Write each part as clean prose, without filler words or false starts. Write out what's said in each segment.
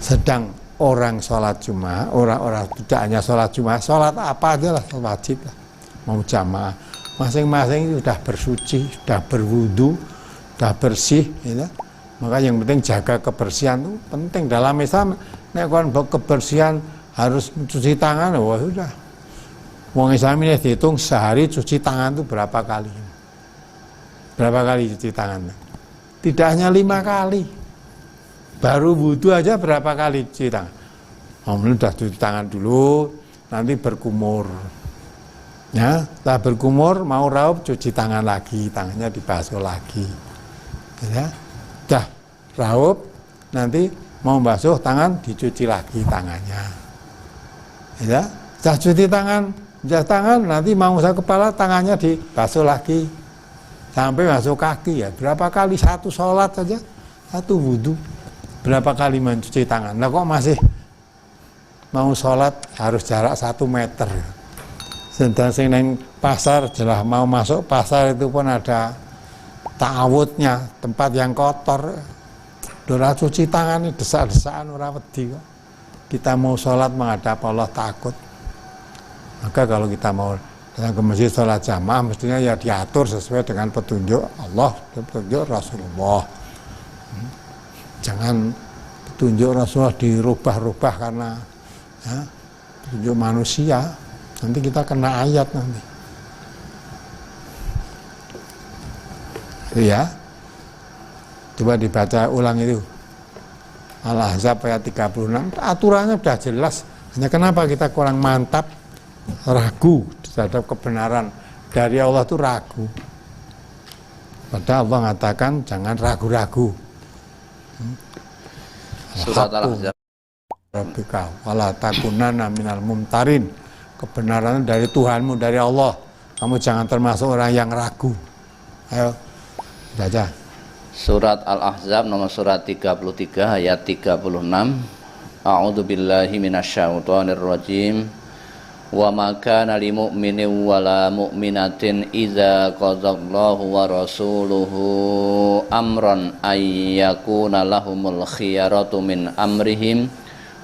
Sedang orang sholat Jumat, orang-orang tidak hanya sholat Jumat, sholat apa aja lah, wajib lah, mau jamaah, masing-masing sudah bersuci, sudah berwudu, sudah bersih, gitu. Maka yang penting jaga kebersihan itu penting dalam Islam. Nek kon kebersihan harus cuci tangan, wah sudah. Wong Islam ini dihitung sehari cuci tangan itu berapa kali? Berapa kali cuci tangan? Tidak hanya 5 kali. Baru wudu aja berapa kali cuci tangan? Sudah cuci tangan dulu, nanti berkumur. Ya, setelah berkumur mau raup cuci tangan lagi, tangannya dibasuh lagi. Ya, dah raup, nanti mau basuh tangan dicuci lagi tangannya. Ya, dah cuci tangan, nanti mau basuh kepala tangannya dibasuh lagi sampai masuk kaki ya. Berapa kali satu sholat saja, satu wudu. Berapa kali mencuci tangan? Nah kok masih mau sholat harus jarak 1 meter? Sedang sing pasar jelas mau masuk pasar itu pun ada ta'awudnya, tempat yang kotor. Dora cuci tangan ini desak-desakan ora wedi kok. Kita mau sholat menghadap Allah takut. Maka kalau kita mau datang ke masjid sholat jamaah mestinya ya diatur sesuai dengan petunjuk Allah, petunjuk Rasulullah. Jangan petunjuk Rasulullah dirubah-rubah karena ya, petunjuk manusia, nanti kita kena ayat nanti. Ya, coba dibaca ulang itu Al-Ahzab ayat 36. Aturannya sudah jelas, hanya kenapa kita kurang mantap, ragu terhadap kebenaran dari Allah itu ragu. Padahal Allah mengatakan jangan ragu-ragu. Surat Al-Ahzab. Rabbika wala takunanna minal mumtarin. Kebenaran dari Tuhanmu, dari Allah. Kamu jangan termasuk orang yang ragu. Ayo, baca. Surat Al-Ahzab nomor surat 33 ayat 36. A'udzu billahi minasyaitonir rajim. Wa ma kana lil mu'minin wala mu'minatin idza qadallahu wa rasuluhu amran ay yakuna lahumul khiyaratu min amrihim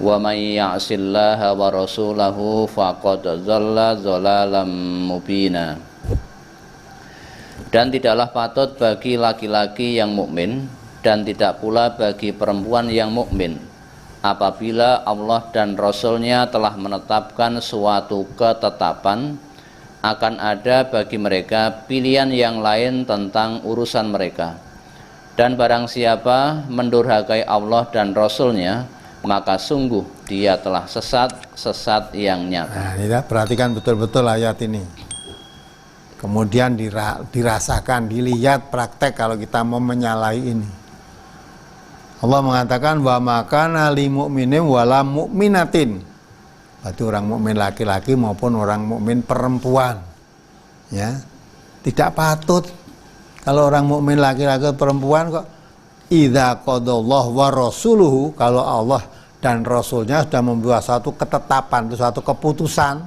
wa may ya'sillaha wa rasulahu faqad dhalla dhalalan mubina. Dan tidaklah patut bagi laki-laki yang mukmin dan tidak pula bagi perempuan yang mukmin apabila Allah dan Rasul-Nya telah menetapkan suatu ketetapan, akan ada bagi mereka pilihan yang lain tentang urusan mereka. Dan barang siapa mendurhakai Allah dan Rasul-Nya, maka sungguh dia telah sesat yang nyata. Nah, ini perhatikan betul-betul ayat ini. Kemudian dirasakan, dilihat praktek kalau kita mau menyalahi ini. Allah mengatakan wa makana lil mu'minin wala mu'minatin. Berarti orang mukmin laki-laki maupun orang mukmin perempuan. Ya. Tidak patut kalau orang mukmin laki-laki perempuan kok idza qadallahu wa rasuluhu, kalau Allah dan Rasulnya sudah membuat suatu ketetapan, suatu keputusan,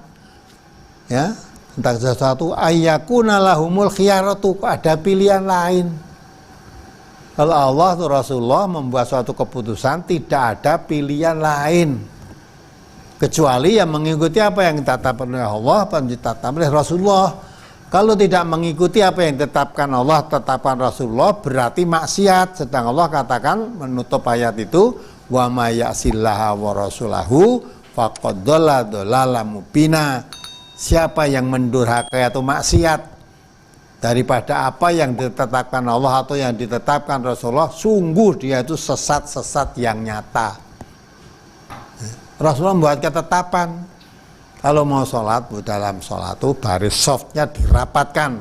ya, tentang sesuatu ayyakuna lahumul khiyaratu, ada pilihan lain. Kalau Allah atau Rasulullah membuat suatu keputusan, tidak ada pilihan lain kecuali yang mengikuti apa yang ditetapkan oleh Allah, apa yang ditetapkan oleh Rasulullah. Kalau tidak mengikuti apa yang ditetapkan Allah, tetapkan Rasulullah, berarti maksiat. Sedang Allah katakan menutup ayat itu, wa may ya'sillaha wa rasulahu faqad dhalla dhalalan mubina. Siapa yang mendurhakai atau maksiat daripada apa yang ditetapkan Allah atau yang ditetapkan Rasulullah, sungguh dia itu sesat-sesat yang nyata. Rasulullah membuat ketetapan, kalau mau sholat, dalam sholat itu baris softnya dirapatkan,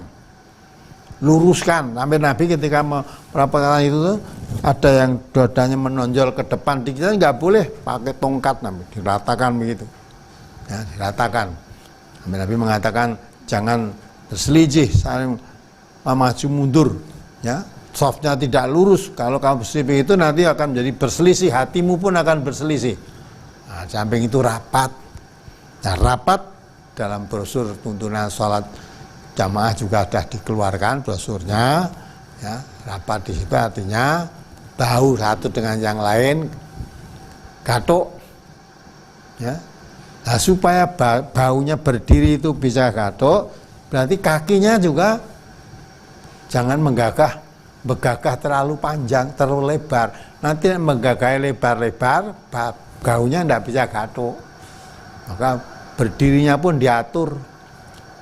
luruskan. Sampai Nabi ketika merapatkan itu ada yang dadanya menonjol ke depan dikit, nggak boleh pakai tongkat, Nabi diratakan begitu, ya, diratakan. Sampai Nabi mengatakan jangan berselisih, saling maju mundur, ya, softnya tidak lurus. Kalau kamu berselisih itu nanti akan menjadi berselisih, hatimu pun akan berselisih. Nah, samping itu rapat. Nah, rapat dalam brosur tuntunan sholat jamaah juga sudah dikeluarkan brosurnya, ya. Rapat di situ artinya tahu satu dengan yang lain gatuk. Ya. Nah, supaya baunya berdiri itu bisa gatuk, berarti kakinya juga jangan begagah terlalu panjang, terlalu lebar. Nanti menggagah lebar-lebar, baunya tidak bisa gatuk. Maka berdirinya pun diatur,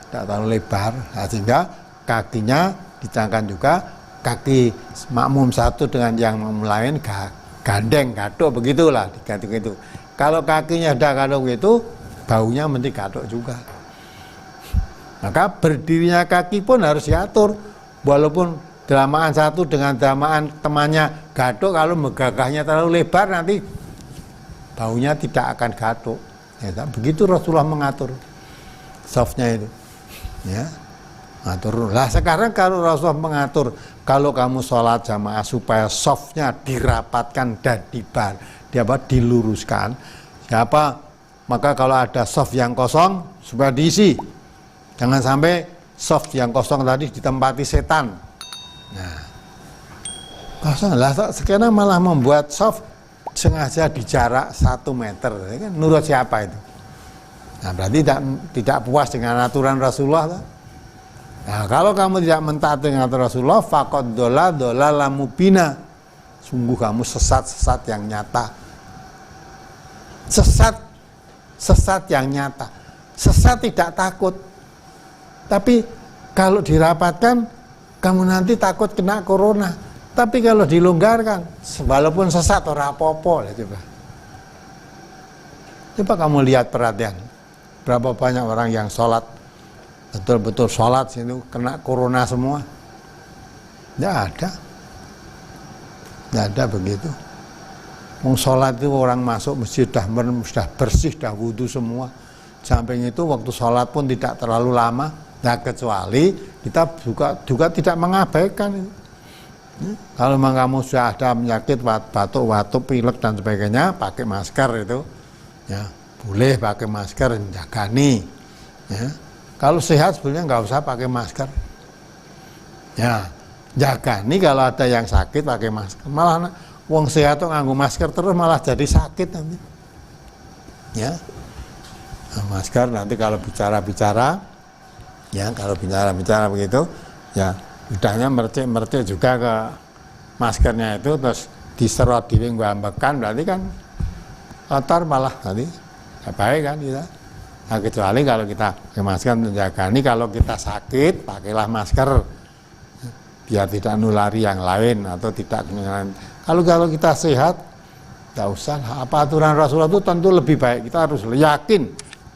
tidak terlalu lebar. Nah, sehingga kakinya dicangkan juga, kaki makmum satu dengan yang lain gandeng, gatuk, begitulah diganti gitu. Kalau kakinya sudah gatuk gitu, baunya mesti gatuk juga. Maka berdirinya kaki pun harus diatur. Walaupun dalamaan satu dengan dalamaan temannya gatuk, kalau megagahnya terlalu lebar nanti baunya tidak akan gatuk. Ya, begitu Rasulullah mengatur softnya itu. Ya, ngatur. Lah sekarang kalau Rasulullah mengatur, kalau kamu sholat jamaah supaya softnya dirapatkan dan diluruskan. Siapa? Maka kalau ada soft yang kosong supaya diisi. Jangan sampai soft yang kosong tadi ditempati setan. Nah, kosong lah. Sekarang malah membuat soft sengaja di jarak 1 meter. Kan nurut siapa itu? Nah, berarti tidak puas dengan aturan Rasulullah. Nah, kalau kamu tidak mentaati dengan aturan Rasulullah, faqad dolala mubina. Sungguh kamu sesat yang nyata. Sesat yang nyata. Sesat tidak takut. Tapi kalau dirapatkan, kamu nanti takut kena corona. Tapi kalau dilonggarkan, walaupun sesat ora apa-apa. Coba kamu lihat, perhatian. Berapa banyak orang yang sholat, betul-betul sholat itu kena corona semua. Tidak ada begitu. Mau sholat itu orang masuk masjid sudah bersih, sudah wudhu semua. Samping itu waktu sholat pun tidak terlalu lama. Nah, kecuali kita juga tidak mengabaikan itu. Kalau memang kamu sudah ada penyakit batuk, pilek dan sebagainya, pakai masker itu. Ya, boleh pakai masker, jagani. Ya. Kalau sehat sebenarnya nggak usah pakai masker. Ya, jagani kalau ada yang sakit pakai masker. Malah wong sehat tuh nganggo masker terus malah jadi sakit nanti. Ya, nah, masker nanti kalau bicara, ya kalau bicara begitu, ya udahnya mercik juga ke maskernya itu, terus diserot diambekan, berarti kan kotor malah nanti gak baik kan kita. Nah, kecuali kalau kita pakai masker menjaga ini, kalau kita sakit pakailah masker biar tidak nulari yang lain atau tidak. Kalau kita sehat, tidak usah. Apa aturan Rasulullah itu tentu lebih baik. Kita harus yakin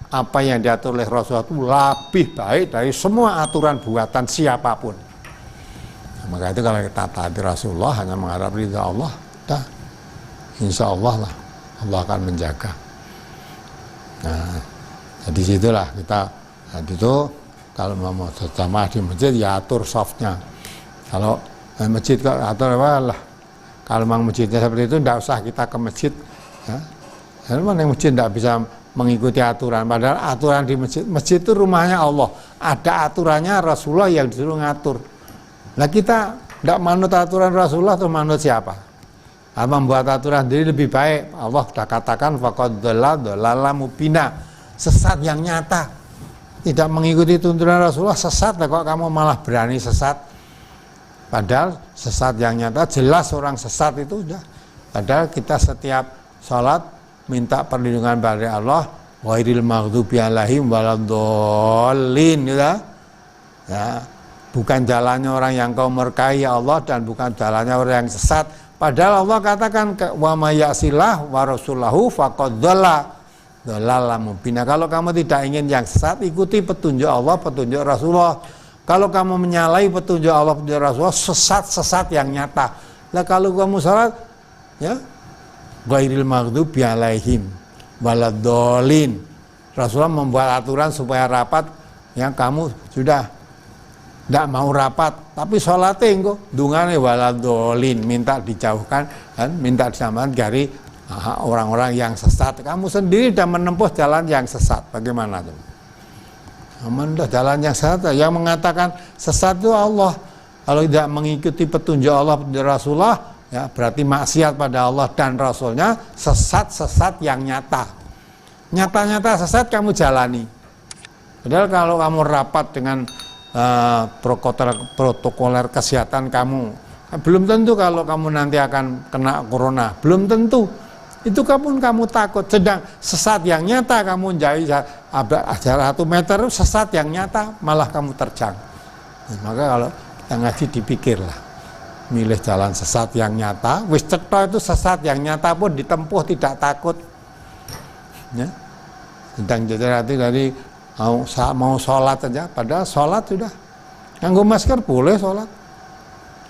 apa yang diatur oleh Rasulullah itu lebih baik dari semua aturan buatan siapapun. Nah, maka itu kalau kita taati Rasulullah hanya mengharap ridha Allah, dah, insya Allah lah Allah akan menjaga. Nah, jadi situlah kita. Nah, itu kalau mau jamaah di masjid ya atur softnya. Kalau masjid atur apa lah. Kalau memang masjidnya seperti itu, tidak usah kita ke masjid. Ya. Karena yang masjid tidak bisa mengikuti aturan. Padahal aturan di masjid itu rumahnya Allah. Ada aturannya Rasulullah yang disuruh ngatur. Nah, kita tidak manut aturan Rasulullah atau manut siapa? Membuat aturan sendiri lebih baik. Allah sudah katakan faqad dolala mubina, sesat yang nyata. Tidak mengikuti tuntunan Rasulullah sesat. Kok kamu malah berani sesat? Padahal sesat yang nyata, jelas orang sesat itu sudah. Padahal kita setiap sholat minta perlindungan dari Allah, ghairil maghdubi alaihim waladdallin, ya. Bukan jalannya orang yang kau murkai Allah, dan bukan jalannya orang yang sesat. Padahal Allah katakan wa may ya'sillah wa rasulahu faqad dhalla mubina. Kalau kamu tidak ingin yang sesat, ikuti petunjuk Allah, petunjuk Rasulullah. Kalau kamu menyalahi petunjuk Allah, petunjuk Rasulullah, sesat yang nyata. Lah kalau kamu salat, ya, ghairil maghdubi alaihim waladdallin. Rasulullah membuat aturan supaya rapat, yang kamu sudah tidak mau rapat, tapi sholatnya engko dungane waladdallin, minta dijauhkan dan minta diselamatkan dari orang-orang yang sesat. Kamu sendiri sudah menempuh jalan yang sesat. Bagaimana tuh? Menempuh jalan yang sesat, yang mengatakan sesat itu Allah. Kalau tidak mengikuti petunjuk Allah, petunjuk Rasulullah, ya berarti maksiat pada Allah dan Rasulnya, sesat yang nyata. Nyata-nyata sesat kamu jalani. Padahal kalau kamu rapat dengan protokoler kesehatan kamu, belum tentu kalau kamu nanti akan kena corona, belum tentu. Itu kamu takut. Sedang sesat yang nyata kamu jauh jarak 1 meter, sesat yang nyata malah kamu terjang. Maka kalau kita ngaji dipikirlah, milih jalan sesat yang nyata. Wis cetha itu sesat yang nyata pun ditempuh tidak takut. Ya. Sedang jajar hati dari mau sholat saja, padahal sholat sudah nganggo masker boleh sholat.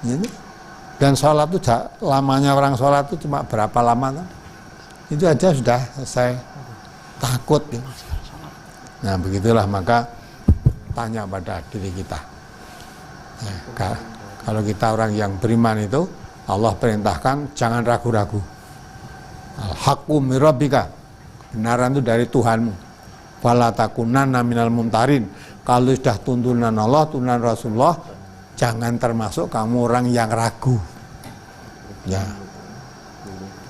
Ini. Dan sholat itu lamanya orang sholat itu cuma berapa lama? Itu aja sudah selesai, takut. Ya. Nah begitulah, maka tanya pada diri kita. Ya, kalau kita orang yang beriman itu, Allah perintahkan jangan ragu-ragu. Al-haqqu min rabbika, kebenaran itu dari Tuhanmu. Fala takunanna minal mumtarin. Kalau sudah tuntunan Allah, tuntunan Rasulullah, jangan termasuk kamu orang yang ragu. Ya,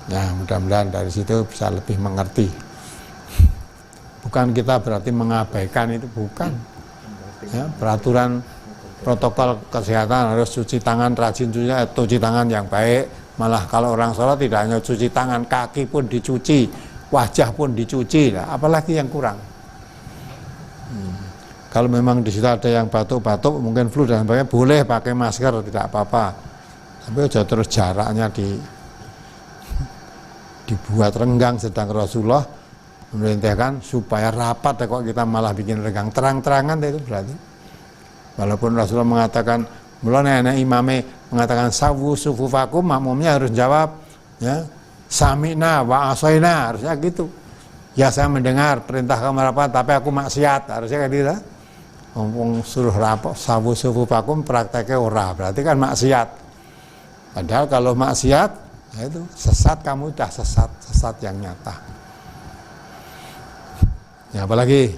ya mudah-mudahan dari situ bisa lebih mengerti. Bukan kita berarti mengabaikan itu, bukan. Ya, peraturan protokol kesehatan harus cuci tangan, rajin cuci tangan yang baik. Malah kalau orang sholat tidak hanya cuci tangan, kaki pun dicuci, wajah pun dicuci. Nah, apalagi yang kurang? Kalau memang di situ ada yang batuk-batuk, mungkin flu dan sebagainya, boleh pakai masker, tidak apa-apa. Tapi aja terus jaraknya dibuat renggang, sedang Rasulullah memerintahkan supaya rapat. Kok kita malah bikin renggang, terang-terangan itu berarti. Walaupun Rasulullah mengatakan, mulanya anak imame mengatakan sawu sufufakum, makmumnya harus jawab, ya, sami'na wa asoina, harusnya gitu. Ya saya mendengar perintah kamu rapat, tapi aku maksiat, harusnya kayak gitu. Ngomong suruh rapat sawu sufufakum, prakteknya ora, berarti kan maksiat. Padahal kalau maksiat, ya itu sesat, kamu udah sesat yang nyata. Ya apalagi